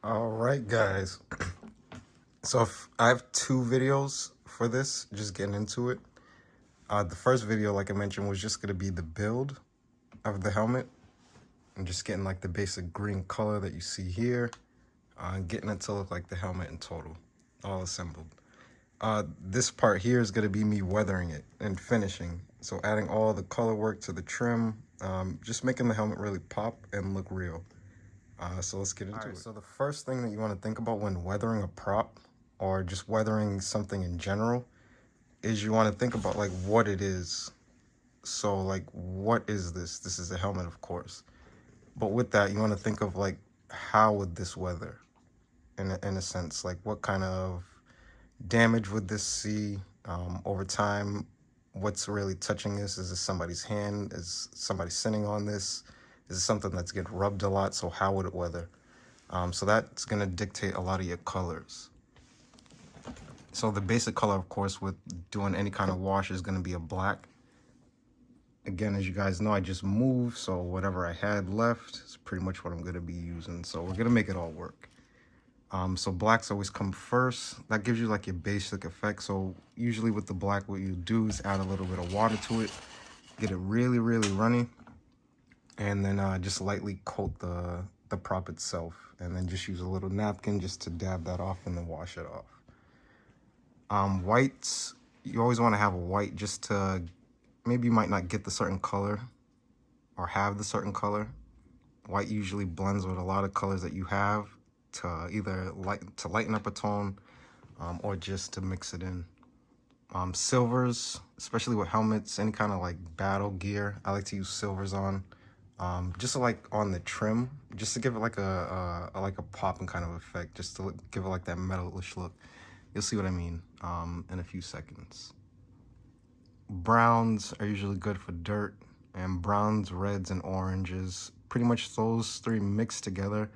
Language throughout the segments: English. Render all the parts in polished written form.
All right, guys. So if I have two videos for this, just getting into it. The first video, like I mentioned, was just gonna be the build of the helmet. I'm just getting like the basic green color that you see here, and getting it to look like the helmet in total, all assembled. This part here is gonna be me weathering it and finishing. So adding all the color work to the trim, just making the helmet really pop and look real. So let's get into it. So the first thing that you want to think about when weathering a prop or just weathering something in general is you want to think about like what it is. So like, what is this? This is a helmet, of course. But with that, you want to think of like, how would this weather in a sense? Like what kind of damage would this see over time? What's really touching this? Is this somebody's hand? Is somebody sitting on this? Is it something that's getting rubbed a lot? So how would it weather? So that's going to dictate a lot of your colors. So the basic color, of course, with doing any kind of wash is going to be a black. Again, as you guys know, I just moved, so whatever I had left is pretty much what I'm going to be using. So we're going to make it all work. So blacks always come first. That gives you like your basic effect. So usually with the black, what you do is add a little bit of water to it, get it really, really runny, and then just lightly coat the prop itself, and then just use a little napkin just to dab that off and then wash it off. Whites, you always want to have a white just to, maybe you might not get the certain color or have the certain color. White usually blends with a lot of colors that you have to either lighten up a tone or just to mix it in. Silvers, especially with helmets, any kind of like battle gear, I like to use silvers on. Just like on the trim, just to give it like a popping kind of effect, just to give it like that metalish look. You'll see what I mean in a few seconds. Browns are usually good for dirt, and browns, reds, and oranges, pretty much those three mixed together,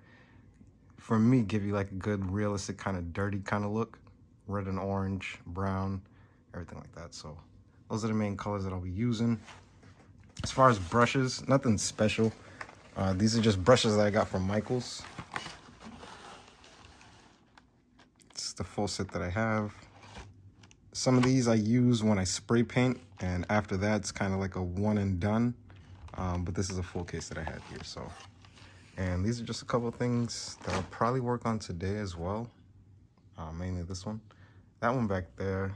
for me, give you like a good realistic kind of dirty kind of look. Red and orange, brown, everything like that. So those are the main colors that I'll be using. As far as brushes, nothing special. These are just brushes that I got from Michaels. It's the full set that I have. Some of these I use when I spray paint, and after that it's kind of like a one and done. But this is a full case that I had here. So, and these are just a couple of things that I'll probably work on today as well. Mainly this one. That one back there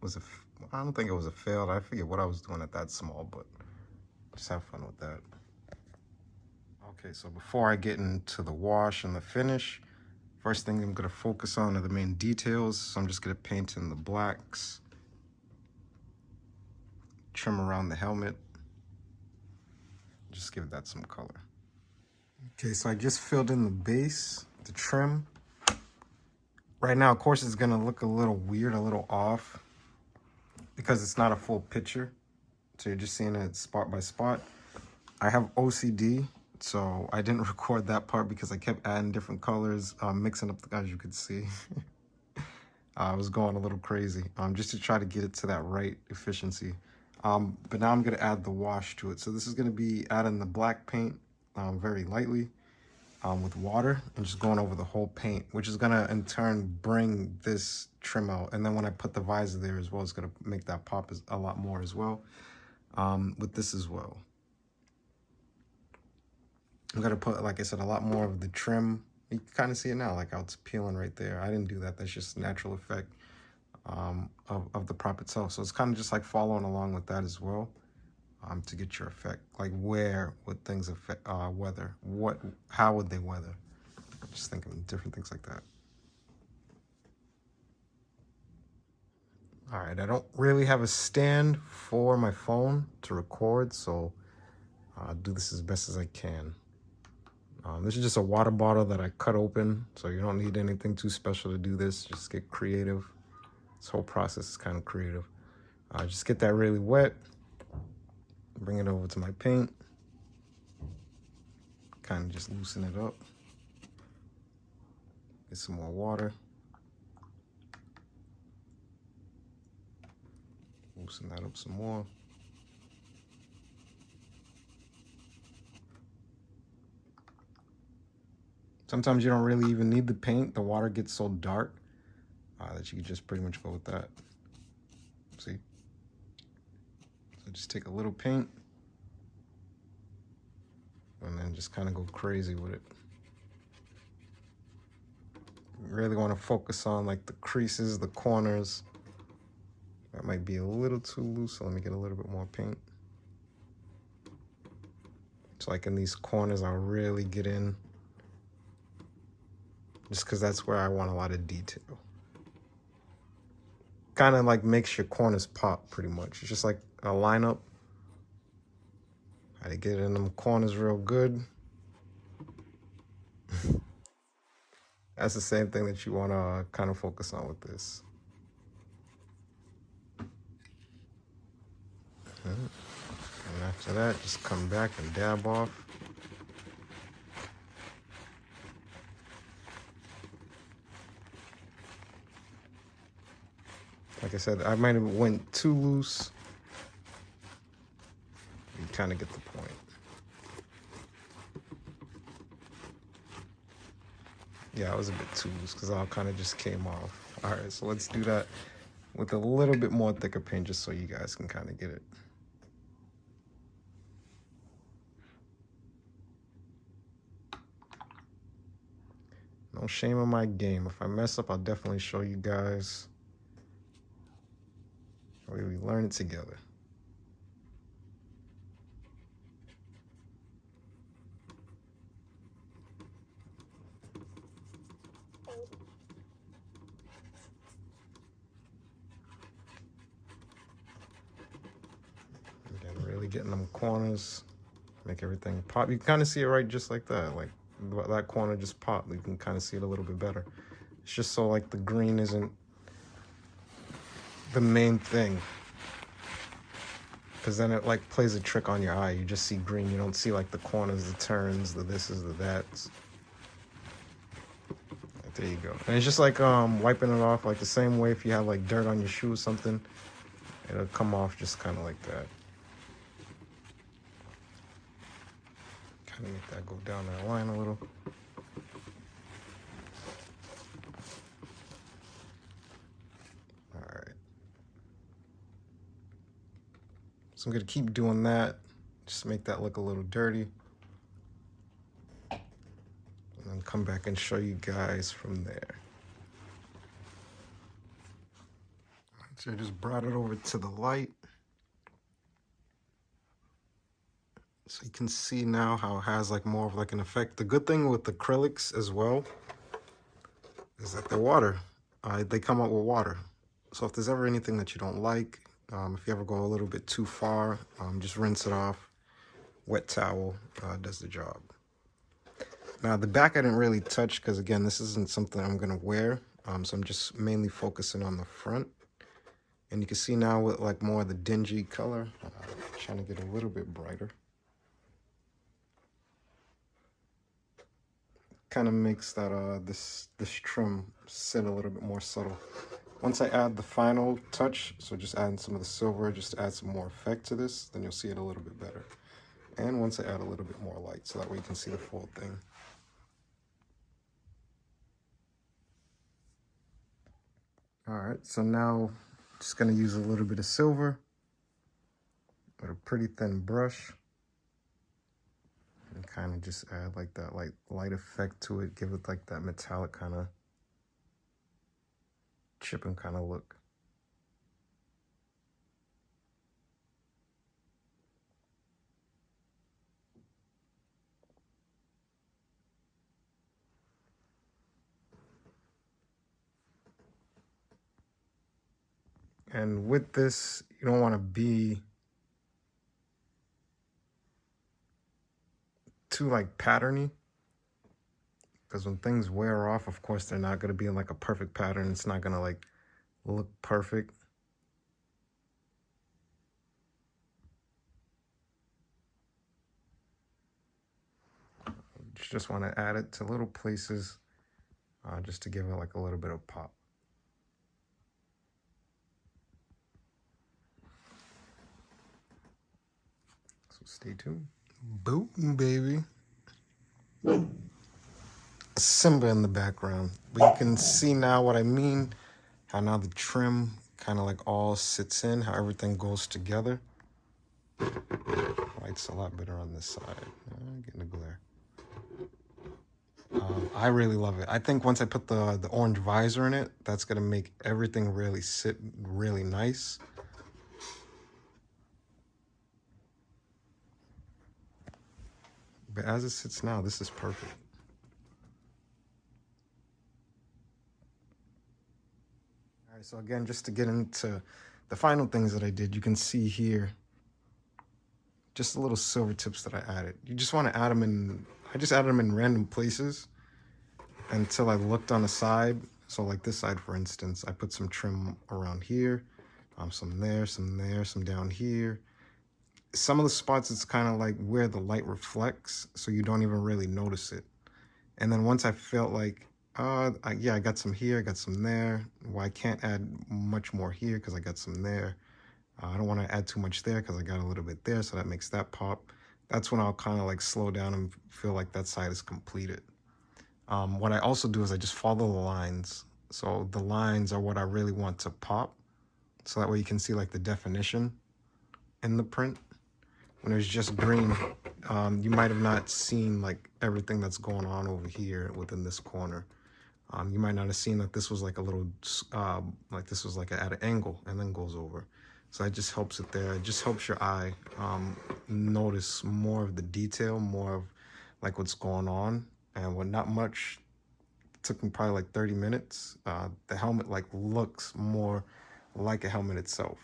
was I don't think it was a failed. I forget what I was doing at that small, but just have fun with that. Okay, so before I get into the wash and the finish, first thing I'm gonna focus on are the main details. So I'm just gonna paint in the blacks, trim around the helmet, just give that some color. Okay, so I just filled in the base, the trim. Right now, of course, it's gonna look a little weird, a little off, because it's not a full picture. So you're just seeing it spot by spot. I have OCD, so I didn't record that part because I kept adding different colors, mixing up, as you could see. I was going a little crazy, just to try to get it to that right efficiency. But now I'm gonna add the wash to it. So this is gonna be adding the black paint very lightly with water and just going over the whole paint, which is gonna in turn bring this trim out. And then when I put the visor there as well, it's gonna make that pop a lot more as well with this as well. I'm gonna put, like I said, a lot more of the trim. You can kind of see it now, like how it's peeling right there. I didn't do that. That's just natural effect of the prop itself. So it's kind of just like following along with that as well to get your effect. Like where would things affect weather? How would they weather? Just thinking different things like that. All right, I don't really have a stand for my phone to record, so I'll do this as best as I can. This is just a water bottle that I cut open, so you don't need anything too special to do this. Just get creative. This whole process is kind of creative. Just get that really wet, bring it over to my paint, kind of just loosen it up. Get some more water. Loosen that up some more. Sometimes you don't really even need the paint. The water gets so dark that you can just pretty much go with that. See? So just take a little paint and then just kind of go crazy with it. You really want to focus on like the creases, the corners. That might be a little too loose, so let me get a little bit more paint. So like in these corners, I'll really get in, just because that's where I want a lot of detail. Kind of like makes your corners pop pretty much. It's just like a lineup. How to get in them corners real good. That's the same thing that you want to kind of focus on with this. And after that, just come back and dab off. Like I said, I might have went too loose. You kind of get the point. Yeah, I was a bit too loose because all kind of just came off. All right, so let's do that with a little bit more thicker paint just so you guys can kind of get it. No shame in my game. If I mess up, I'll definitely show you guys. We learn it together. Again, really getting them corners, make everything pop. You can kind of see it right just like that. Like that corner just popped. You can kind of see it a little bit better. It's just so like the green isn't the main thing, because then it like plays a trick on your eye. You just see green. You don't see like the corners, the turns, the thises, the that's. There you go. And it's just like wiping it off like the same way if you have like dirt on your shoe or something. It'll come off just kind of like that. Kind of make that go down that line a little. All right. So I'm going to keep doing that. Just make that look a little dirty. And then come back and show you guys from there. So I just brought it over to the light. So you can see now how it has like more of like an effect. The good thing with acrylics as well is that they're water. They come out with water. So if there's ever anything that you don't like, if you ever go a little bit too far, just rinse it off. Wet towel does the job. Now the back I didn't really touch because again, this isn't something I'm gonna wear. So I'm just mainly focusing on the front. And you can see now with like more of the dingy color, trying to get a little bit brighter. Kind of makes that this trim sit a little bit more subtle. Once I add the final touch, so just adding some of the silver, just to add some more effect to this, then you'll see it a little bit better. And once I add a little bit more light, so that way you can see the full thing. All right, so now just gonna use a little bit of silver with a pretty thin brush. And kind of just add like that light effect to it, give it like that metallic kind of chipping kind of look. And with this, you don't want to be too like patterny, because when things wear off, of course, they're not going to be in like a perfect pattern. It's not going to like look perfect. You just want to add it to little places just to give it like a little bit of pop. So stay tuned. Boom, baby. Simba in the background. But you can see now what I mean, how now the trim kind of like all sits in, how everything goes together. Light's a lot better on this side. Getting a glare. I really love it. I think once I put the orange visor in it, that's gonna make everything really sit really nice. But as it sits now, this is perfect. All right, so again, just to get into the final things that I did, you can see here just the little silver tips that I added. You just want to add them in, I just added them in random places until I looked on the side. So like this side, for instance, I put some trim around here, some there, some down here. Some of the spots, it's kind of like where the light reflects, so you don't even really notice it. And then once I felt like, yeah, I got some here, I got some there. Well, I can't add much more here because I got some there. I don't want to add too much there because I got a little bit there, so that makes that pop. That's when I'll kind of like slow down and feel like that side is completed. What I also do is I just follow the lines. So the lines are what I really want to pop. So that way you can see like the definition in the print. When it's just green, you might have not seen like everything that's going on over here within this corner. You might not have seen that this was like a little, like this was like at an angle and then goes over. So that just helps it there. It just helps your eye notice more of the detail, more of like what's going on. And when not much, it took me probably like 30 minutes. The helmet like looks more like a helmet itself.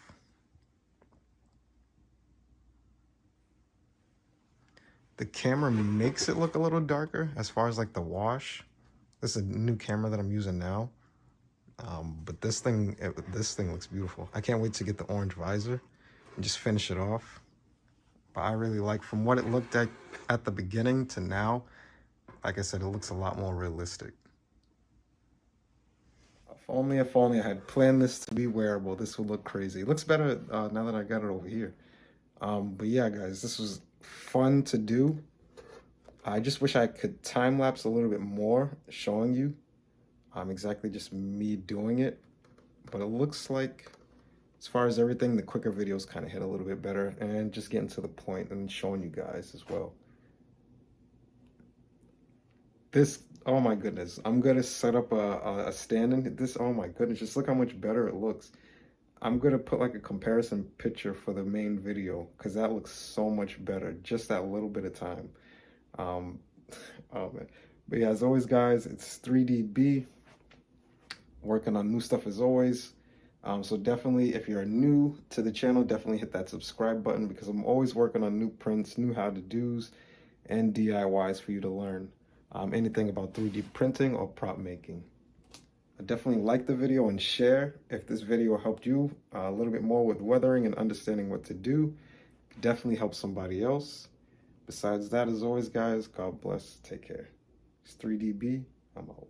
The camera makes it look a little darker as far as like the wash. This is a new camera that I'm using now. But this thing looks beautiful. I can't wait to get the orange visor and just finish it off. But I really like, from what it looked at the beginning to now, like I said, it looks a lot more realistic. If only I had planned this to be wearable, this would look crazy. It looks better now that I got it over here. But yeah, guys, this was fun to do. I just wish I could time lapse a little bit more showing you exactly just me doing it. But it looks like, as far as everything, the quicker videos kind of hit a little bit better, and just getting to the point and showing you guys as well. This, oh my goodness, I'm gonna set up a stand in this. Oh my goodness, just look how much better it looks. I'm gonna put like a comparison picture for the main video because that looks so much better, just that little bit of time. Oh man. But yeah, as always, guys, it's 3DB, working on new stuff as always. So definitely, if you're new to the channel, definitely hit that subscribe button because I'm always working on new prints, new how-to-dos, and DIYs for you to learn anything about 3D printing or prop making. Definitely like the video and share if this video helped you a little bit more with weathering and understanding what to do. Definitely help somebody else. Besides that, as always, guys, God bless. Take care. It's 3DB. I'm out.